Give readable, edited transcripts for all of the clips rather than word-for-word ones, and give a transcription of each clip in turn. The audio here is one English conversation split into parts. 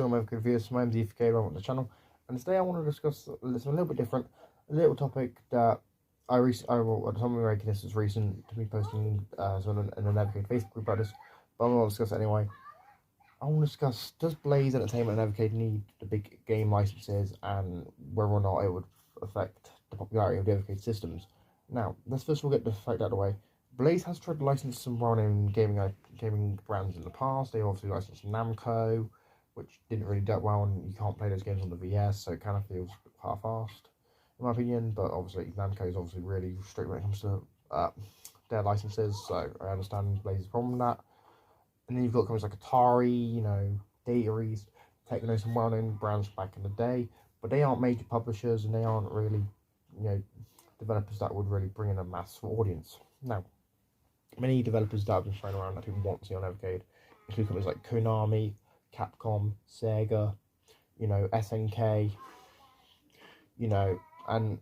channel, my reviews. My name's Evercade, welcome to the channel, and today I want to discuss something a little bit different, a little topic that something making this is recent to me posting in an Evercade Facebook group about this, but I'm going to discuss it anyway. I want to discuss, does Blaze Entertainment and Evercade need the big game licenses, and whether or not it would affect the popularity of the Evercade systems. Now, let's first of all get the fact out of the way. Blaze has tried to license some well-known gaming brands in the past. They obviously licensed Namco, which didn't really do well, and you can't play those games on the VS, so it kind of feels half-assed, in my opinion. But obviously, Namco is obviously really strict when it comes to their licenses, so I understand Blaze's problem with that. And then you've got companies like Atari, Data East, Techno, some well-known brands back in the day, but they aren't major publishers, and they aren't really, developers that would really bring in a mass audience. Now, many developers that have been thrown around that people want to see on Evercade include companies like Konami, Capcom, Sega, SNK, and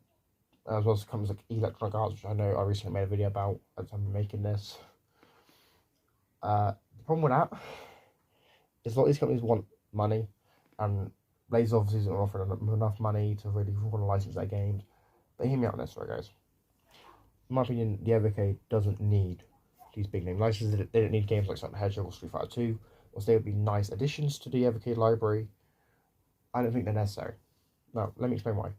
as well as companies like Electronic Arts, which I know I recently made a video about as I'm making this. The problem with that is a lot of these companies want money, and Blaze obviously isn't offering enough money to really want to license their games. But hear me out on this, right, guys? In my opinion, the Evercade doesn't need these big name licenses. They don't need games like Sonic the Hedgehog or Street Fighter 2, whilst they would be nice additions to the Evercade library. I don't think they're necessary. Now, let me explain why.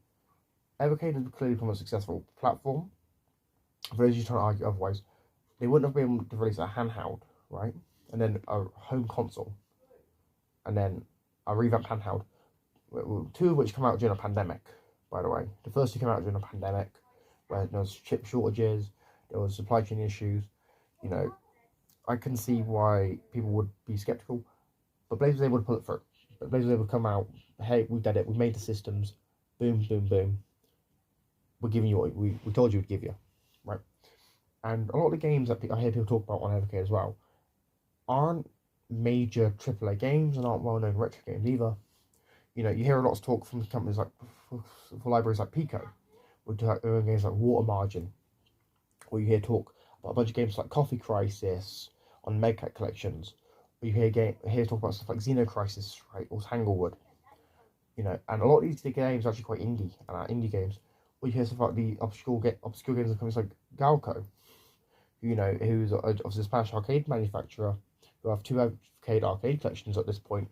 Evercade has clearly become a successful platform. For those of you trying to argue otherwise, they wouldn't have been able to release a handheld, right? And then a home console, and then a revamped handheld, two of which come out during a pandemic, by the way. The first two came out during a pandemic, where there was chip shortages, there was supply chain issues. I can see why people would be skeptical, but Blaze was able to pull it through. Blaze was able to come out, hey, we did it, we made the systems, boom, boom, boom. We're giving you what we told you we'd give you, right? And a lot of the games that I hear people talk about on Evercade as well aren't major AAA games and aren't well-known retro games either. You hear a lot of talk from companies like, for libraries like Pico, with games like Water Margin, or you hear talk about a bunch of games like Coffee Crisis on Medcat collections, or you hear talk about stuff like Xeno Crisis, right, or Tanglewood, and a lot of these games are actually quite indie games. Or you hear stuff like the obscure games of companies like Galco, who's obviously a Spanish arcade manufacturer, who have two Evercade arcade collections at this point,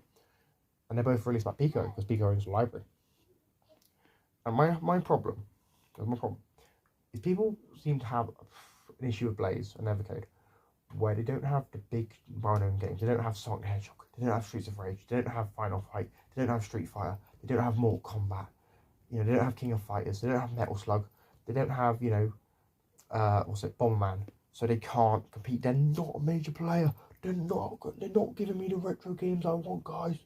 and they're both released by Pico, because Pico owns the library. And my problem is people seem to have an issue with Blaze and Evercade, where they don't have the big well-known games. They don't have Sonic the Hedgehog, they don't have Streets of Rage, they don't have Final Fight, they don't have Street Fighter, they don't have Mortal Kombat, they don't have King of Fighters, they don't have Metal Slug, they don't have, Bomberman, so they can't compete. They're not a major player. They're not giving me the retro games I want, guys.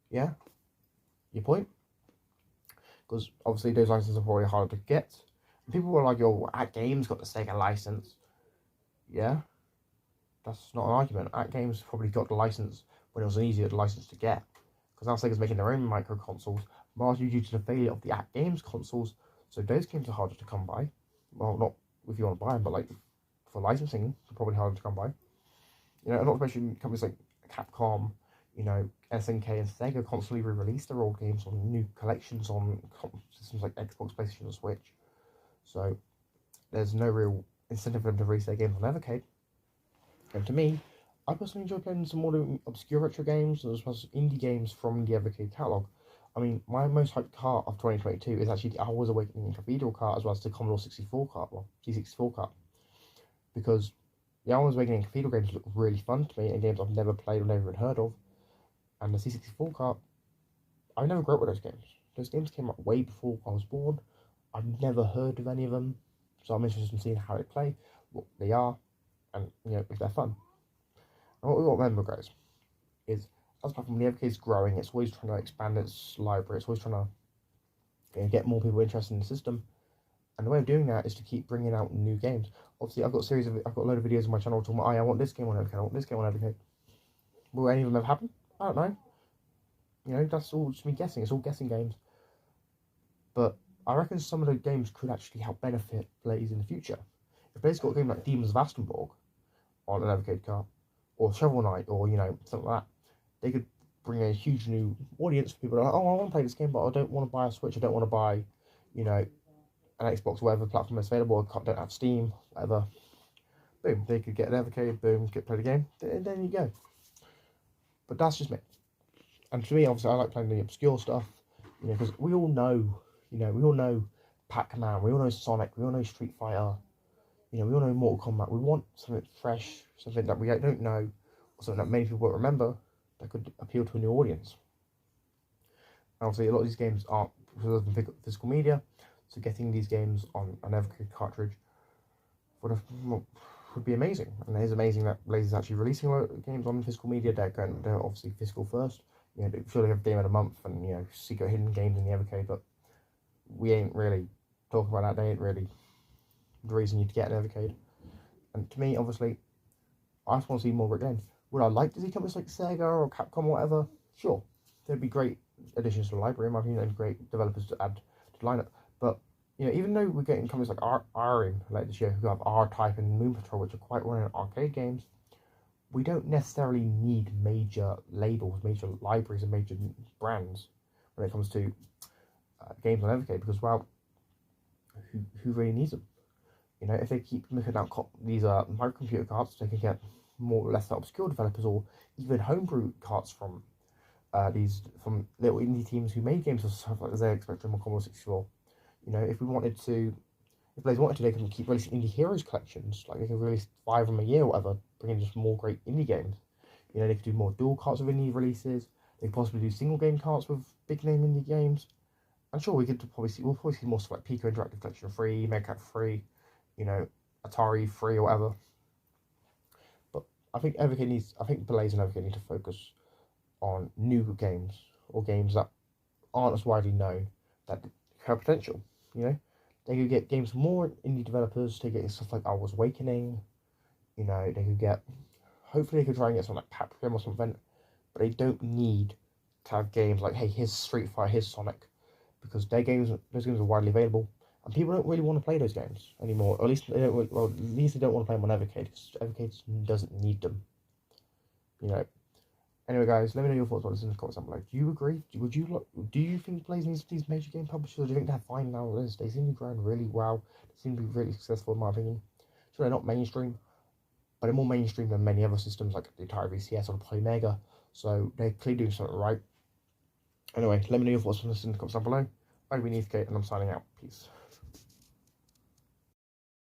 Yeah? Your point? Because obviously those licenses are probably harder to get. And people were like, yo, At Games got the Sega license. Yeah? That's not an argument. At Games probably got the license when it was an easier license to get. Because now Sega's making their own micro consoles, largely due to the failure of the At Games consoles. So those games are harder to come by. Well, not if you want to buy them, but like for licensing, they're probably harder to come by. And not to mention companies like Capcom, SNK and Sega constantly re-release their old games on new collections on systems like Xbox, PlayStation and Switch. So there's no real incentive for them to release their games on Evercade. And to me, I personally enjoy playing some more obscure retro games as well as indie games from the Evercade catalogue. I mean, my most hyped cart of 2022 is actually the Hours Awakening Cathedral cart, as well as the Commodore 64 cart, C64 cart. Because the Hours Awakening Cathedral games look really fun to me, and games I've never played or never even heard of. And the C64 cart, I never grew up with those games. Those games came out way before I was born. I've never heard of any of them, so I'm interested in seeing how they play, what they are, and if they're fun. And what we got to remember, guys, is as a platform, the Evercade is growing. It's always trying to expand its library. It's always trying to get more people interested in the system. And the way of doing that is to keep bringing out new games. Obviously, I've got a load of videos on my channel talking about, I want this game on Evercade, I want this game on Evercade. Will any of them ever happen? I don't know. That's all just me guessing. It's all guessing games. But I reckon some of the games could actually help benefit Blaze in the future. If Blaze got a game like Demons of Astenborg on an Evercade cart, or Shovel Knight, or something like that, they could bring a huge new audience for people that are like, oh, I want to play this game, but I don't want to buy a Switch, I don't want to buy, you know, an Xbox, whatever platform is available, I don't have Steam, whatever. Boom, they could get an Evercade, boom, get play the game, and then you go. But that's just me. And for me, obviously, I like playing the obscure stuff, you know, because we all know Pac-Man, we all know Sonic, we all know Street Fighter, you know, we all know Mortal Kombat. We want something fresh, something that we don't know, or something that many people won't remember, that could appeal to a new audience. And obviously, a lot of these games aren't physical media, so getting these games on an Evercade cartridge would be amazing. And it is amazing that Blaze is actually releasing a lot of games on physical media. They're obviously physical first. You know, sure they have a game in a month and, you know, secret hidden games in the Evercade, but we ain't really talking about that. They ain't really the reason you'd get an Evercade. And to me, obviously, I just want to see more great games. Would I like to see companies like Sega or Capcom or whatever? Sure, they'd be great additions to the library. In my opinion, they'd be great developers to add to the lineup. But you know, even though we're getting companies like Arium like this year, who have R-Type and Moon Patrol, which are quite well-known arcade games, we don't necessarily need major labels, major libraries, and major brands when it comes to games on Evercade, because, well, who really needs them? You know, if they keep looking out these microcomputer cards, they can get more or less obscure developers, or even homebrew cards from little indie teams who made games for stuff like the ZX Spectrum or Commodore 64. You know, if Blaze wanted to, they can keep releasing indie heroes collections. Like, they can release 5 of them a year or whatever, bringing just more great indie games. You know, they could do more dual carts with indie releases. They could possibly do single game carts with big name indie games. I'm sure we'll probably see more stuff like Pico Interactive Collection free, Megacat free, you know, Atari free or whatever. But I think Blaze and Evercade need to focus on new games, or games that aren't as widely known, that have potential. You know, they could get games from more indie developers. They get stuff like I Was Awakening. You know, they could get. Hopefully, they could try and get something like Paprium or something. But they don't need to have games like, hey, here's Street Fighter, here's Sonic, because those games are widely available, and people don't really want to play those games anymore. Or at least they don't. Well, at least they don't want to play them on Evercade, because Evercade doesn't need them. You know. Anyway, guys, let me know your thoughts on this in the comments down below. Do you agree? Do you think Blaze needs these major game publishers, or do you think they're fine now? They seem to be growing really well. They seem to be really successful, in my opinion. So they're not mainstream, but they're more mainstream than many other systems like the Atari VCS or the Polymega. So they're clearly doing something right. Anyway, let me know your thoughts on this in the comments down below. I've been Evercade, and I'm signing out. Peace.